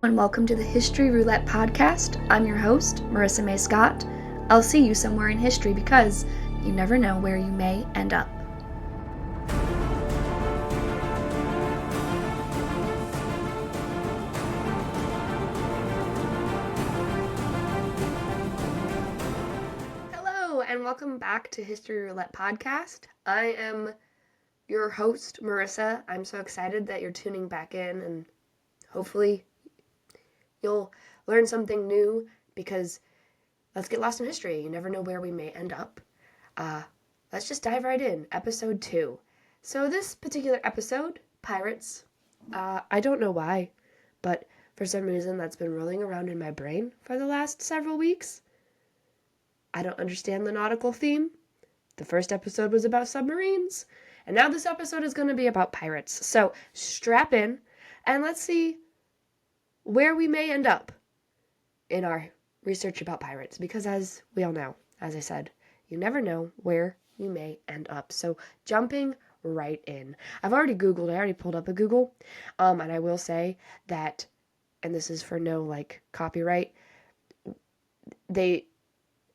And welcome to the History Roulette podcast. I'm your host, Marissa May Scott. I'll see you somewhere in history because you never know where you may end up. Hello, and welcome back to History Roulette podcast. I am your host, Marissa. I'm so excited that you're tuning back in, and hopefully you'll learn something new because let's get lost in history. You never know where we may end up. Let's just dive right in. Episode 2. So this particular episode, pirates, I don't know why, but for some reason that's been rolling around in my brain for the last several weeks. I don't understand the nautical theme. The first episode was about submarines, and now this episode is going to be about pirates. So strap in, and let's see where we may end up in our research about pirates, because as we all know, as I said, you never know where you may end up. So jumping right in. I already pulled up a Google, and I will say that, and this is for no, copyright, and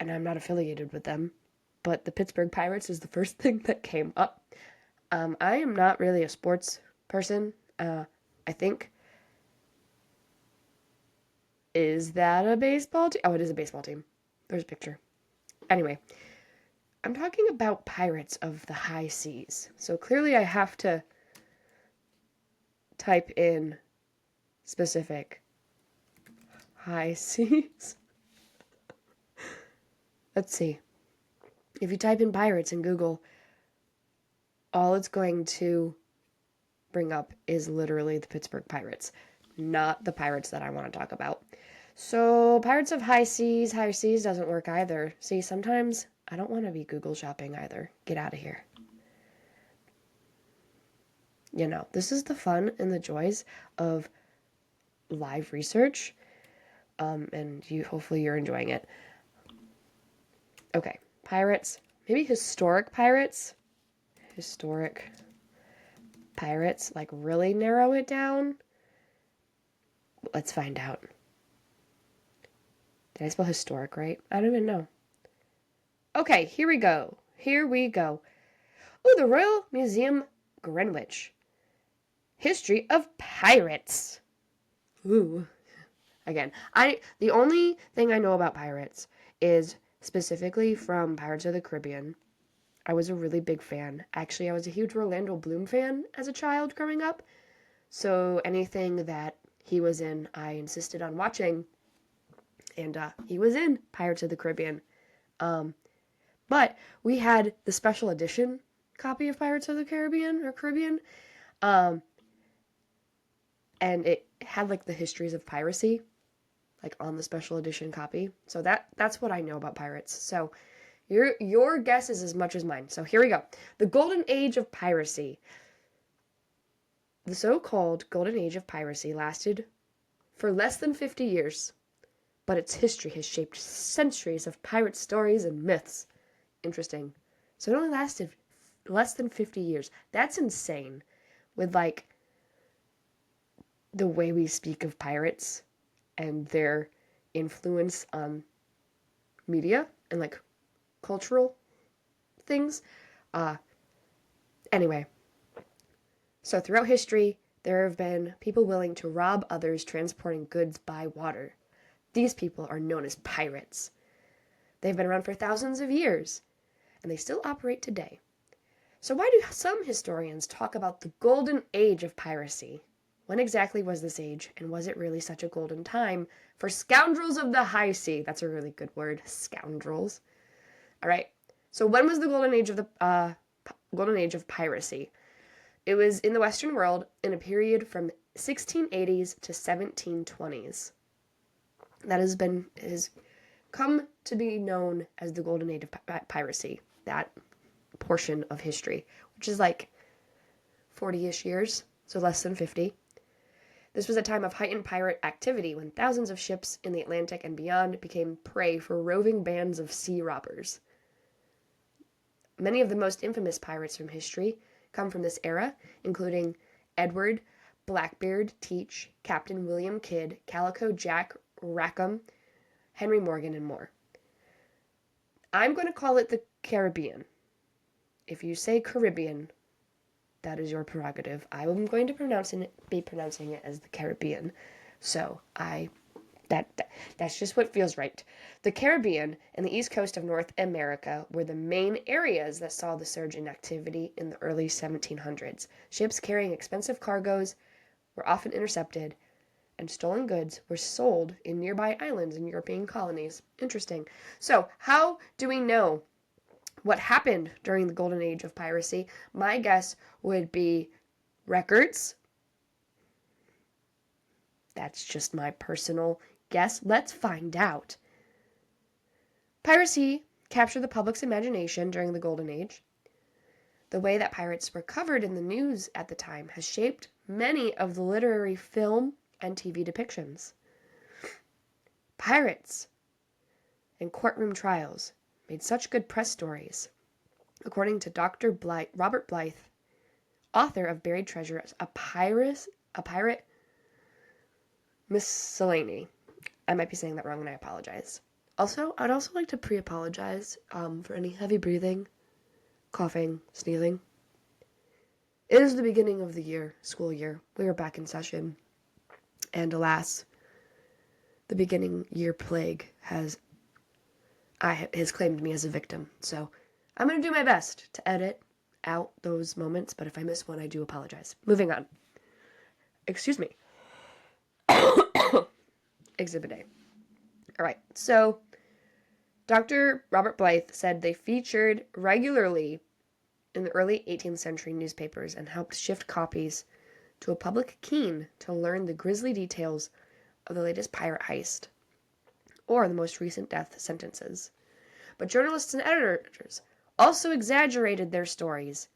I'm not affiliated with them, but the Pittsburgh Pirates is the first thing that came up. I am not really a sports person, I think. Is that a baseball team? Oh, it is a baseball team. There's a picture. Anyway, I'm talking about pirates of the high seas. So clearly I have to type in specific high seas. Let's see. If you type in pirates in Google, all it's going to bring up is literally the Pittsburgh Pirates, not the pirates that I want to talk about. So, pirates of high seas doesn't work either. See, sometimes I don't want to be Google shopping either. Get out of here. You know, this is the fun and the joys of live research, and hopefully you're enjoying it. Okay, pirates. Maybe historic pirates. Historic pirates, really narrow it down. Let's find out. Did I spell historic right? I don't even know. Okay, here we go. Ooh, the Royal Museum, Greenwich. History of pirates. Ooh. Again, the only thing I know about pirates is specifically from Pirates of the Caribbean. I was a really big fan. Actually, I was a huge Orlando Bloom fan as a child growing up. So anything that he was in, I insisted on watching. And he was in Pirates of the Caribbean. But we had the special edition copy of Pirates of the Caribbean. And it had the histories of piracy, on the special edition copy. So that's what I know about pirates. So your guess is as much as mine. So here we go. The Golden Age of Piracy. The so-called Golden Age of Piracy lasted for less than 50 years. But its history has shaped centuries of pirate stories and myths. Interesting. So it only lasted less than 50 years. That's insane. With, the way we speak of pirates and their influence on media and, cultural things. Anyway. So throughout history, there have been people willing to rob others transporting goods by water. These people are known as pirates. They've been around for thousands of years, and they still operate today. So why do some historians talk about the golden age of piracy? When exactly was this age, and was it really such a golden time for scoundrels of the high sea? That's a really good word, scoundrels. All right. So when was the golden age of piracy? It was in the Western world in a period from 1680s to 1720s. That has come to be known as the Golden Age of Piracy, that portion of history, which is 40-ish years, so less than 50. This was a time of heightened pirate activity when thousands of ships in the Atlantic and beyond became prey for roving bands of sea robbers. Many of the most infamous pirates from history come from this era, including Edward Blackbeard, Teach, Captain William Kidd, Calico Jack, Rackham, Henry Morgan, and more. I'm going to call it the Caribbean. If you say Caribbean, that is your prerogative. I am going to be pronouncing it as the Caribbean. So that's just what feels right. The Caribbean and the east coast of North America were the main areas that saw the surge in activity in the early 1700s. Ships carrying expensive cargoes were often intercepted, and stolen goods were sold in nearby islands and European colonies. Interesting. So, how do we know what happened during the golden age of piracy? My guess would be records. That's just my personal guess. Let's find out. Piracy captured the public's imagination during the golden age. The way that pirates were covered in the news at the time has shaped many of the literary film and TV depictions. Pirates and courtroom trials made such good press stories. According to Dr. Robert Blythe, author of Buried Treasure, a pirate miscellany. I might be saying that wrong and I apologize. Also, I'd also like to pre-apologize for any heavy breathing, coughing, sneezing. It is the beginning of the year, school year. We are back in session. And alas, the beginning year plague has claimed me as a victim. So I'm going to do my best to edit out those moments, but if I miss one, I do apologize. Moving on. Excuse me. Exhibit A. All right, so Dr. Robert Blythe said they featured regularly in the early 18th century newspapers and helped shift copies to a public keen to learn the grisly details of the latest pirate heist or the most recent death sentences. But journalists and editors also exaggerated their stories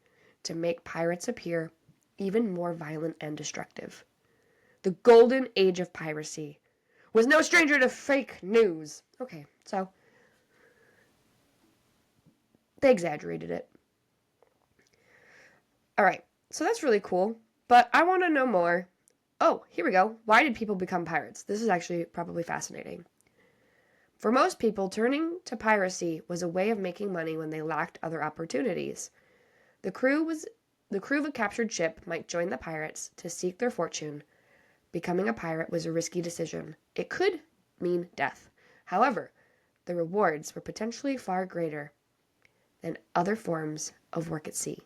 to make pirates appear even more violent and destructive. The golden age of piracy was no stranger to fake news. Okay, so they exaggerated it. All right, so that's really cool, but I want to know more. Oh, here we go. Why did people become pirates? This is actually probably fascinating. For most people, turning to piracy was a way of making money when they lacked other opportunities. The crew of a captured ship might join the pirates to seek their fortune. Becoming a pirate was a risky decision. It could mean death. However, the rewards were potentially far greater than other forms of work at sea.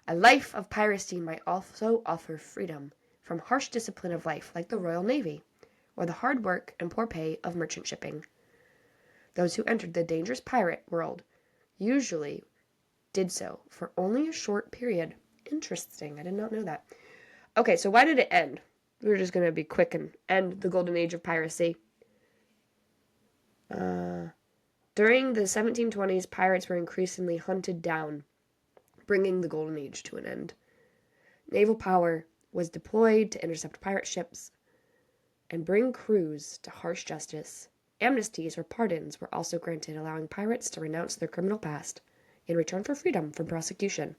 A life of piracy might also offer freedom from harsh discipline of life like the Royal Navy, or the hard work and poor pay of merchant shipping. Those who entered the dangerous pirate world usually did so for only a short period. Interesting, I did not know that. Okay, so why did it end? We're just going to be quick and end the golden age of piracy. During the 1720s, pirates were increasingly hunted down, bringing the golden age to an end. Naval power was deployed to intercept pirate ships and bring crews to harsh justice. Amnesties or pardons were also granted, allowing pirates to renounce their criminal past in return for freedom from prosecution.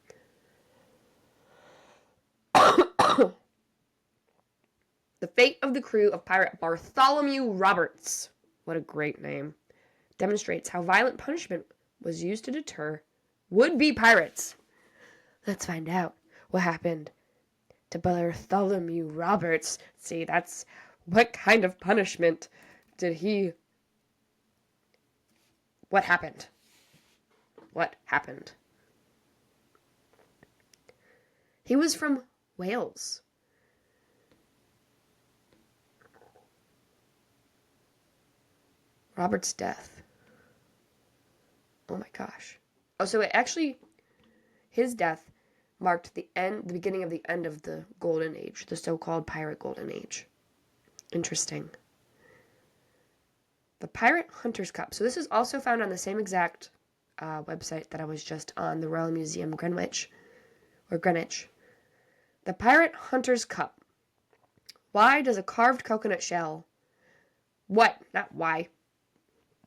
The fate of the crew of pirate Bartholomew Roberts, what a great name, demonstrates how violent punishment was used to deter would-be pirates. Let's find out what happened to Bartholomew Roberts. See, that's what kind of punishment did he... What happened? What happened? He was from Wales. Robert's death. Oh my gosh. Oh, so his death marked the beginning of the end of the Golden Age, the so-called Pirate Golden Age. Interesting. The Pirate Hunters Cup. So this is also found on the same exact website that I was just on, the Royal Museum Greenwich. The Pirate Hunters Cup. Why does a carved coconut shell... What? Not why.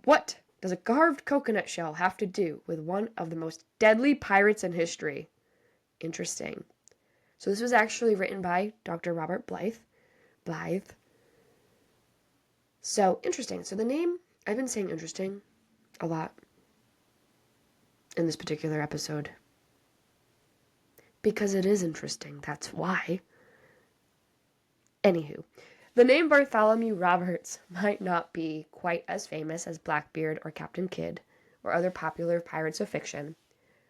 What does a carved coconut shell have to do with one of the most deadly pirates in history? Interesting. So this was actually written by Dr. Robert Blythe. So, interesting. So the name, I've been saying interesting a lot in this particular episode. Because it is interesting, that's why. Anywho, the name Bartholomew Roberts might not be quite as famous as Blackbeard or Captain Kidd or other popular pirates of fiction,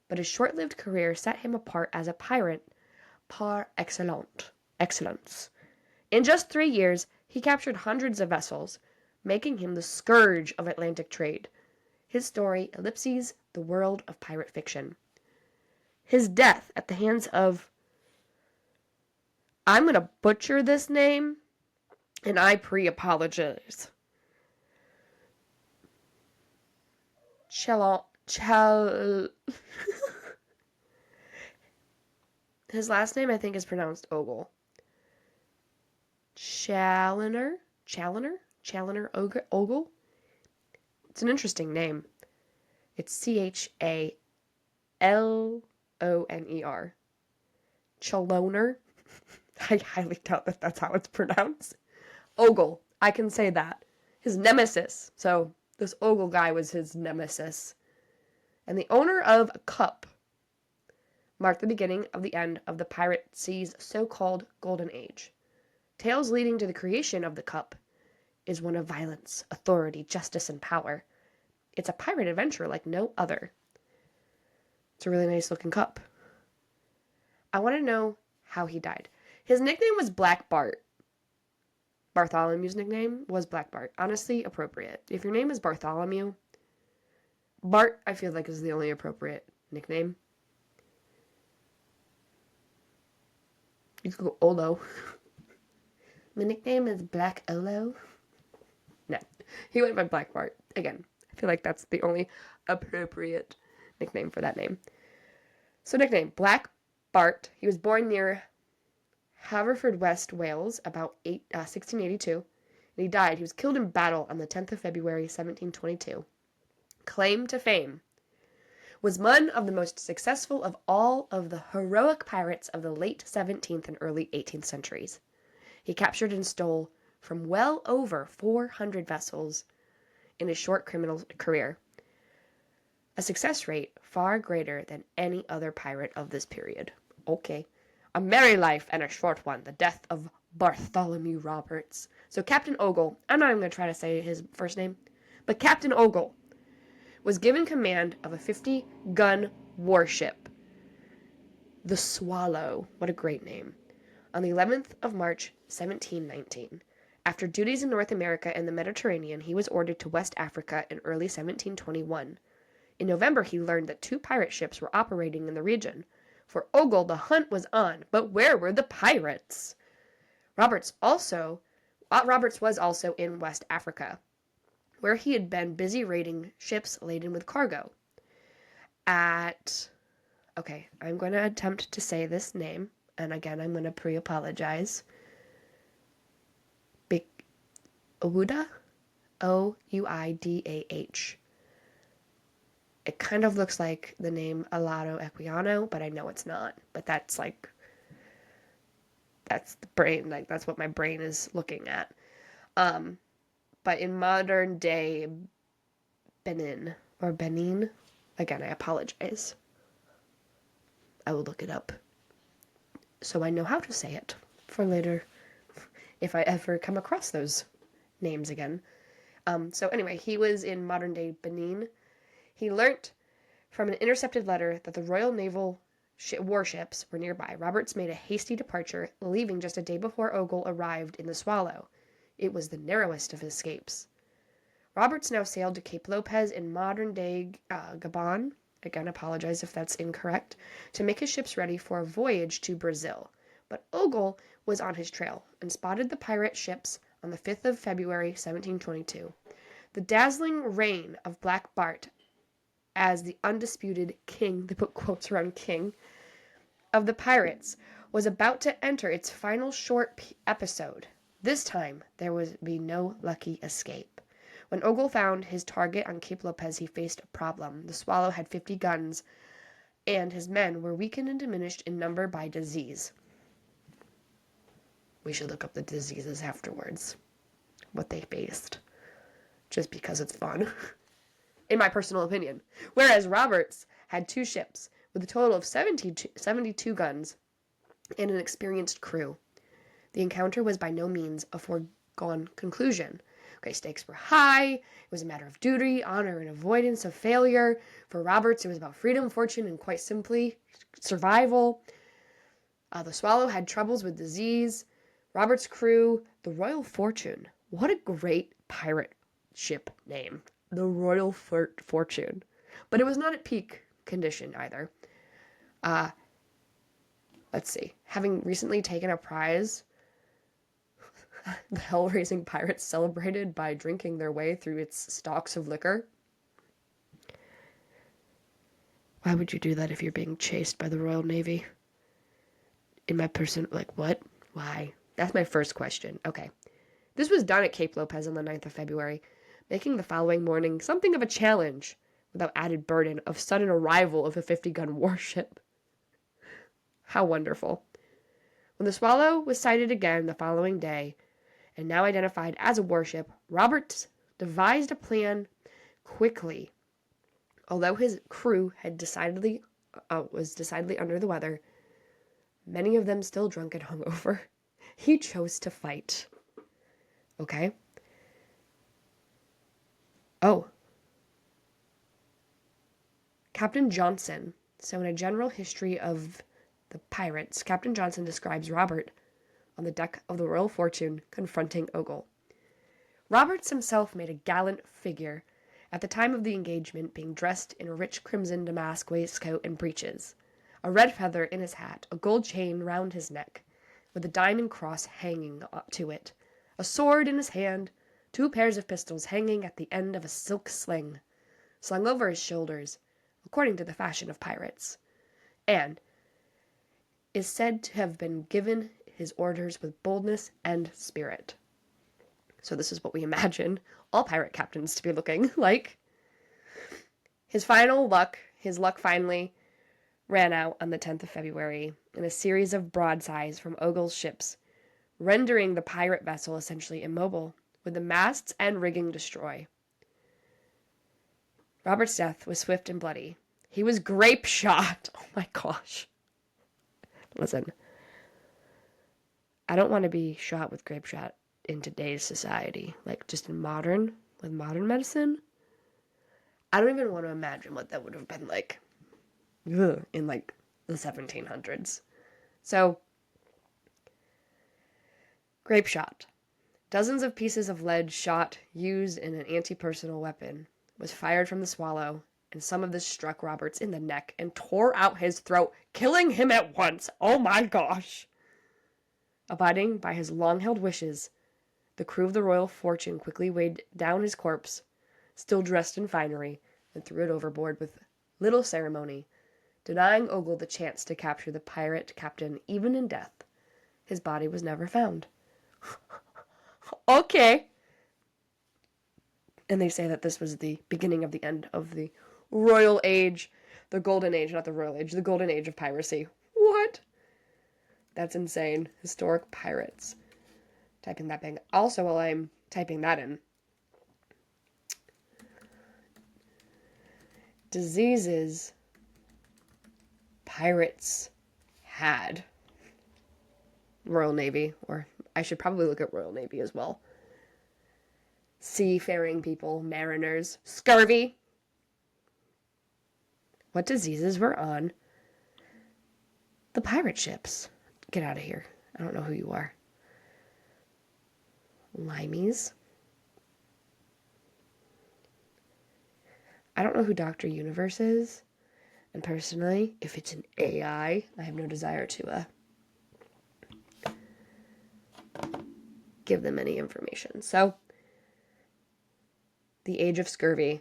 but his short-lived career set him apart as a pirate par excellence. In just 3 years, he captured hundreds of vessels, making him the scourge of Atlantic trade. His story ellipses the world of pirate fiction. His death at the hands of... I'm going to butcher this name, and I pre-apologize. His last name, I think, is pronounced Ogle. Challoner Ogle? It's an interesting name. It's Challoner. Challoner. I highly doubt that that's how it's pronounced. Ogle. I can say that. His nemesis. So, this Ogle guy was his nemesis. And the owner of a cup marked the beginning of the end of the piracy's so-called golden age. Tales leading to the creation of the cup is one of violence, authority, justice, and power. It's a pirate adventure like no other. It's a really nice looking cup. I want to know how he died. His nickname was Black Bart. Bartholomew's nickname was Black Bart. Honestly, appropriate. If your name is Bartholomew, Bart, I feel like, is the only appropriate nickname. You could go Olo. My nickname is Black Olo. No, he went by Black Bart. Again, I feel like that's the only appropriate nickname for that name. So nickname, Black Bart. He was born near Haverfordwest, Wales, about 1682. And he died. He was killed in battle on the 10th of February, 1722. Claim to fame. Was one of the most successful of all of the heroic pirates of the late 17th and early 18th centuries. He captured and stole from well over 400 vessels in his short criminal career, a success rate far greater than any other pirate of this period. Okay. A merry life and a short one, the death of Bartholomew Roberts. So Captain Ogle, I'm not even going to try to say his first name, but Captain Ogle was given command of a 50-gun warship, the Swallow. What a great name. On the 11th of March, 1719. After duties in North America and the Mediterranean, he was ordered to West Africa in early 1721. In November, he learned that 2 pirate ships were operating in the region. For Ogle, the hunt was on, but where were the pirates? Roberts was also in West Africa, where he had been busy raiding ships laden with cargo. Okay, I'm going to attempt to say this name, and again, I'm going to pre-apologize. Ouidah? Ouidah. It kind of looks like the name Alado Equiano, but I know it's not. But that's the brain, that's what my brain is looking at. But in modern day Benin, again, I apologize. I will look it up so I know how to say it for later if I ever come across those names again. So anyway, he was in modern day Benin. He learnt from an intercepted letter that the Royal Naval warships were nearby. Roberts made a hasty departure, leaving just a day before Ogle arrived in the Swallow. It was the narrowest of escapes. Roberts now sailed to Cape Lopez in modern-day Gabon, again, apologize if that's incorrect, to make his ships ready for a voyage to Brazil. But Ogle was on his trail and spotted the pirate ships on the 5th of February, 1722. The dazzling reign of Black Bart as the undisputed king, they put quotes around king, of the pirates, was about to enter its final short episode. This time, there would be no lucky escape. When Ogle found his target on Cape Lopez, he faced a problem. The Swallow had 50 guns, and his men were weakened and diminished in number by disease. We should look up the diseases afterwards, what they faced, just because it's fun, in my personal opinion. Whereas Roberts had 2 ships with a total of 72 guns and an experienced crew. The encounter was by no means a foregone conclusion. Okay, stakes were high. It was a matter of duty, honor, and avoidance of failure. For Roberts, it was about freedom, fortune, and quite simply, survival. The Swallow had troubles with disease. Roberts' crew, the Royal Fortune. What a great pirate ship name. The Royal Fortune. But it was not at peak condition either. Let's see. Having recently taken a prize, the hell-raising pirates celebrated by drinking their way through its stocks of liquor. Why would you do that if you're being chased by the Royal Navy? In my person, like, what? Why? That's my first question. Okay. This was done at Cape Lopez on the 9th of February, making the following morning something of a challenge without added burden of sudden arrival of a 50-gun warship. How wonderful. When the Swallow was sighted again the following day, and now identified as a warship, Roberts devised a plan quickly. Although his crew had was decidedly under the weather, many of them still drunk and hungover, he chose to fight. Okay? Oh. Captain Johnson. So in a general history of the pirates, Captain Johnson describes Robert on the deck of the Royal Fortune confronting Ogle. Roberts himself made a gallant figure at the time of the engagement, being dressed in a rich crimson damask waistcoat and breeches, a red feather in his hat, a gold chain round his neck, with a diamond cross hanging to it, a sword in his hand, 2 pairs of pistols hanging at the end of a silk sling, slung over his shoulders, according to the fashion of pirates, and is said to have been given his orders with boldness and spirit. So this is what we imagine all pirate captains to be looking like. His luck finally ran out on the 10th of February in a series of broadsides from Ogle's ships, rendering the pirate vessel essentially immobile, with the masts and rigging destroyed. Robert's death was swift and bloody. He was grape shot. Oh my gosh. Listen, I don't want to be shot with grape shot in today's society, like just with modern medicine. I don't even want to imagine what that would have been like in like the 1700s. So, grape shot. Dozens of pieces of lead shot used in an anti-personnel weapon was fired from the Swallow, and some of this struck Roberts in the neck and tore out his throat, killing him at once. Oh my gosh. Abiding by his long-held wishes, the crew of the Royal Fortune quickly weighed down his corpse, still dressed in finery, and threw it overboard with little ceremony, denying Ogle the chance to capture the pirate captain even in death. His body was never found. Okay. And they say that this was the beginning of the end of the Royal Age, the Golden Age, not the Royal Age, the Golden Age of piracy. What? That's insane. Historic pirates. Typing that thing. Also, while I'm typing that in, diseases pirates had. Royal Navy, or I should probably look at Royal Navy as well. Seafaring people, mariners, scurvy. What diseases were on the pirate ships? Get out of here. I don't know who you are. Limeys. I don't know who Dr. Universe is. And personally, if it's an AI, I have no desire to give them any information. So, the Age of Scurvy,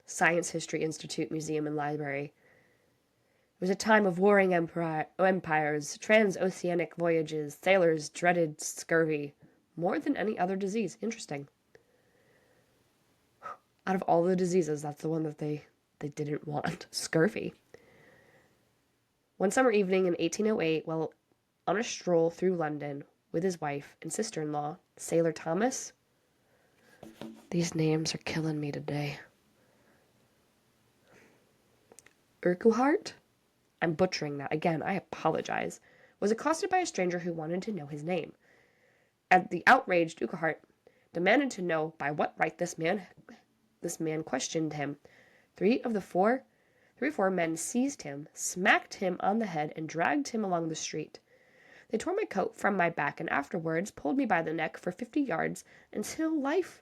Science History Institute Museum and Library. It was a time of warring empires, transoceanic voyages, sailors dreaded scurvy more than any other disease. Interesting. Out of all the diseases, that's the one that they didn't want. Scurvy. One summer evening in 1808, while on a stroll through London with his wife and sister-in-law, Sailor Thomas. These names are killing me today. Urquhart? I'm butchering that. Again, I apologize. Was accosted by a stranger who wanted to know his name. And the outraged Urquhart demanded to know by what right this man questioned him. Three or four men seized him, smacked him on the head, and dragged him along the street. They tore my coat from my back and afterwards pulled me by the neck for 50 yards until life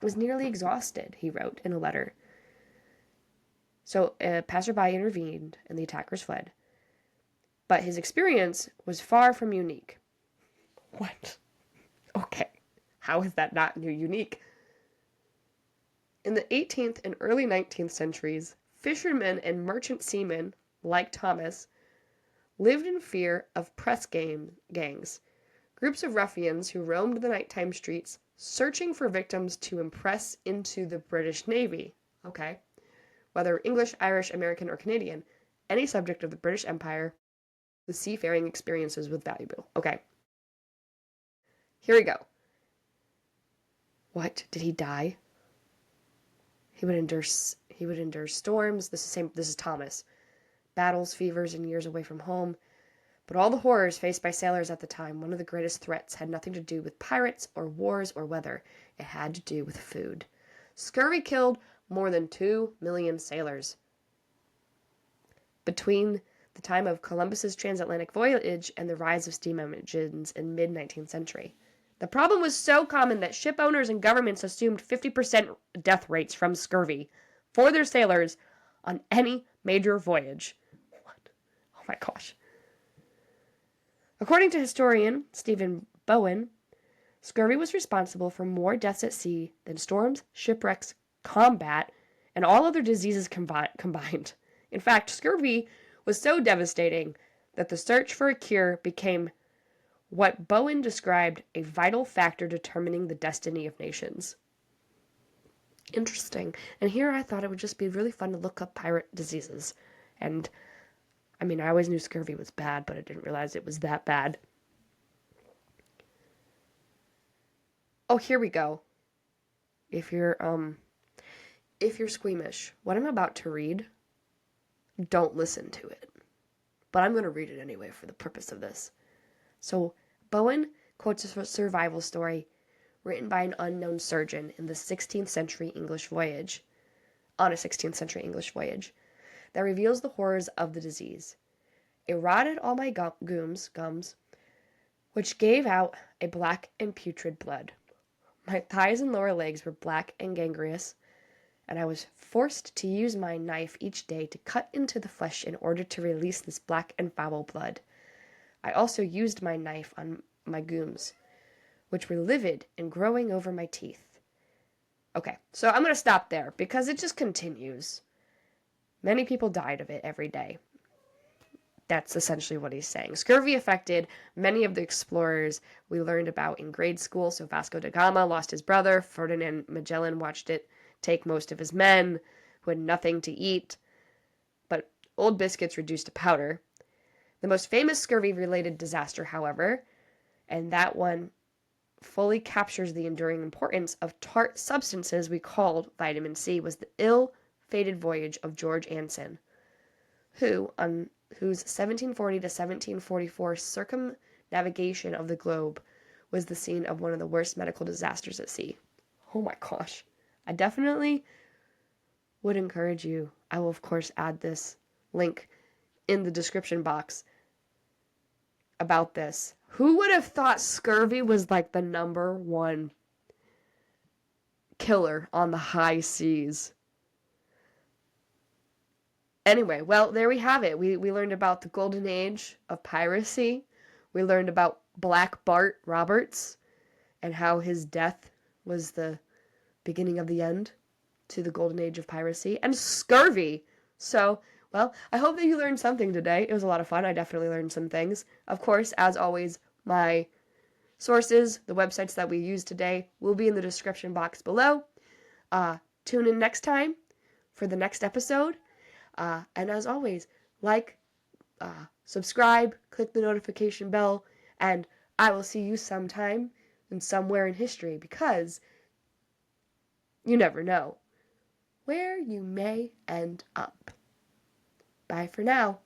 was nearly exhausted, he wrote in a letter. So a passerby intervened and the attackers fled. But his experience was far from unique. What? Okay. How is that not unique? In the 18th and early 19th centuries, fishermen and merchant seamen, like Thomas, lived in fear of press gangs, groups of ruffians who roamed the nighttime streets, searching for victims to impress into the British Navy. Okay. Whether English, Irish, American, or Canadian, any subject of the British Empire, the seafaring experiences was valuable. Okay. Here we go. What? Did he die? He would endure storms. This is Thomas. Battles, fevers, and years away from home. But all the horrors faced by sailors at the time, one of the greatest threats had nothing to do with pirates or wars or weather. It had to do with food. Scurvy killed more than 2 million sailors. Between the time of Columbus's transatlantic voyage and the rise of steam engines in mid-19th century. The problem was so common that ship owners and governments assumed 50% death rates from scurvy for their sailors on any major voyage. What? Oh my gosh. According to historian Stephen Bowen, scurvy was responsible for more deaths at sea than storms, shipwrecks, combat, and all other diseases combined. In fact, scurvy was so devastating that the search for a cure became what Bowen described a vital factor determining the destiny of nations. Interesting. And here I thought it would just be really fun to look up pirate diseases. And, I mean, I always knew scurvy was bad, but I didn't realize it was that bad. Oh, here we go. If you're squeamish, what I'm about to read, don't listen to it. But I'm going to read it anyway for the purpose of this. So, Bowen quotes a survival story written by an unknown surgeon in the 16th century English voyage, on a 16th century English voyage, that reveals the horrors of the disease. It rotted all my gums, which gave out a black and putrid blood. My thighs and lower legs were black and gangrenous, and I was forced to use my knife each day to cut into the flesh in order to release this black and foul blood. I also used my knife on my gums, which were livid and growing over my teeth. Okay, so I'm going to stop there because it just continues. Many people died of it every day. That's essentially what he's saying. Scurvy affected many of the explorers we learned about in grade school. So Vasco da Gama lost his brother. Ferdinand Magellan watched it take most of his men who had nothing to eat, but old biscuits reduced to powder. The most famous scurvy-related disaster, however, and that one fully captures the enduring importance of tart substances we called vitamin C, was the ill-fated voyage of George Anson, whose 1740 to 1744 circumnavigation of the globe was the scene of one of the worst medical disasters at sea. Oh my gosh. I definitely would encourage you. I will, of course, add this link in the description box about this. Who would have thought scurvy was like the number one killer on the high seas? Anyway, well, there we have it. We learned about the golden age of piracy. We learned about Black Bart Roberts and how his death was the beginning of the end to the golden age of piracy. And scurvy. So, well, I hope that you learned something today. It was a lot of fun. I definitely learned some things. Of course, as always, my sources, the websites that we used today, will be in the description box below. Tune in next time for the next episode. And as always, like, subscribe, click the notification bell, and I will see you sometime and somewhere in history, because you never know where you may end up. Bye for now.